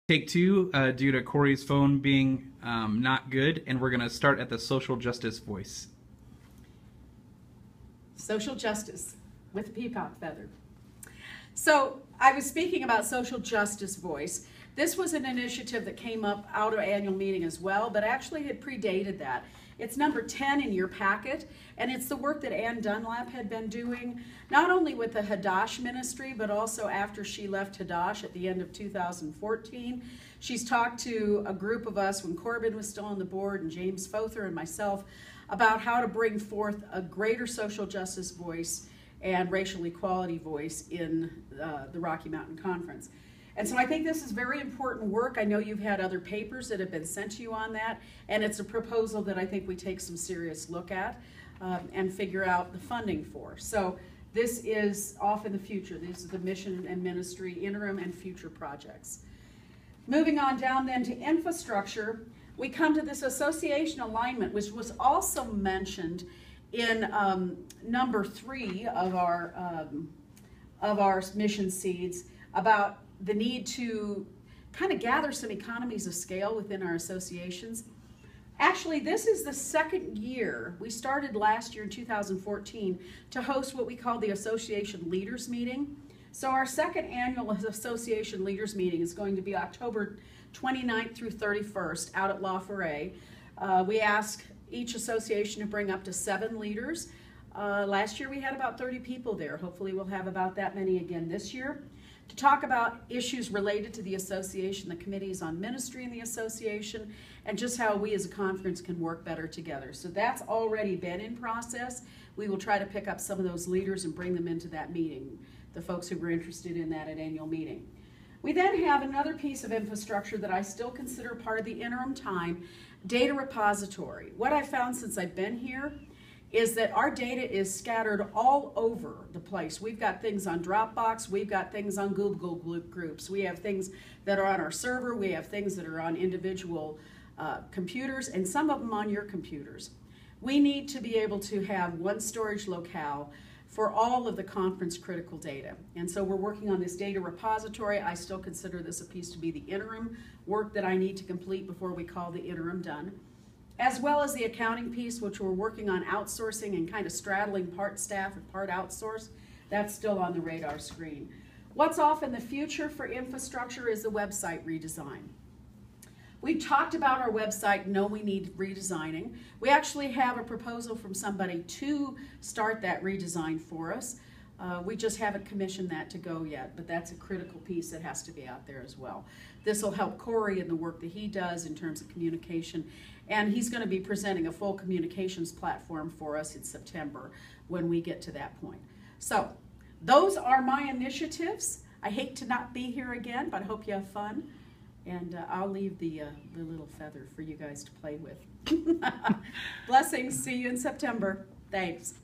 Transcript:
Take two, due to Corey's phone being not good, and we're going to start at the social justice voice. Social justice with peacock feather. So I was speaking about social justice voice. This was an initiative that came up out of annual meeting as well, but actually it predated that. It's number 10 in your packet, and it's the work that Ann Dunlap had been doing, not only with the Hadash ministry, but also after she left Hadash at the end of 2014. She's talked to a group of us when Corbin was still on the board, and James Fother and myself, about how to bring forth a greater social justice voice and racial equality voice in the Rocky Mountain Conference. And so I think this is very important work. I know you've had other papers that have been sent to you on that, and it's a proposal that I think we take some serious look at and figure out the funding for. So this is off in the future. These are the mission and ministry interim and future projects. Moving on down then to infrastructure, we come to this association alignment, which was also mentioned in number 3 of our mission seeds, about the need to kind of gather some economies of scale within our associations. Actually, this is the second year. We started last year in 2014 to host what we call the Association Leaders Meeting. So our second annual Association Leaders Meeting is going to be October 29th through 31st out at La Forêt. We ask each association to bring up to 7 leaders. Last year we had about 30 people there. Hopefully we'll have about that many again this year, to talk about issues related to the association, the committees on ministry in the association, and just how we as a conference can work better together. So that's already been in process. We will try to pick up some of those leaders and bring them into that meeting, the folks who were interested in that at annual meeting. We then have another piece of infrastructure that I still consider part of the interim time, data repository. What I found since I've been here is that our data is scattered all over the place. We've got things on Dropbox, we've got things on Google Groups, we have things that are on our server, we have things that are on individual computers, and some of them on your computers. We need to be able to have one storage locale for all of the conference critical data. And so we're working on this data repository. I still consider this a piece to be the interim work that I need to complete before we call the interim done, as well as the accounting piece, which we're working on outsourcing and kind of straddling part staff and part outsource. That's still on the radar screen. What's off in the future for infrastructure is the website redesign. We talked about our website, know we need redesigning. We actually have a proposal from somebody to start that redesign for us. We just haven't commissioned that to go yet, but that's a critical piece that has to be out there as well. This will help Corey in the work that he does in terms of communication, and he's going to be presenting a full communications platform for us in September when we get to that point. So those are my initiatives. I hate to not be here again, but I hope you have fun. And I'll leave the little feather for you guys to play with. Blessings. See you in September. Thanks.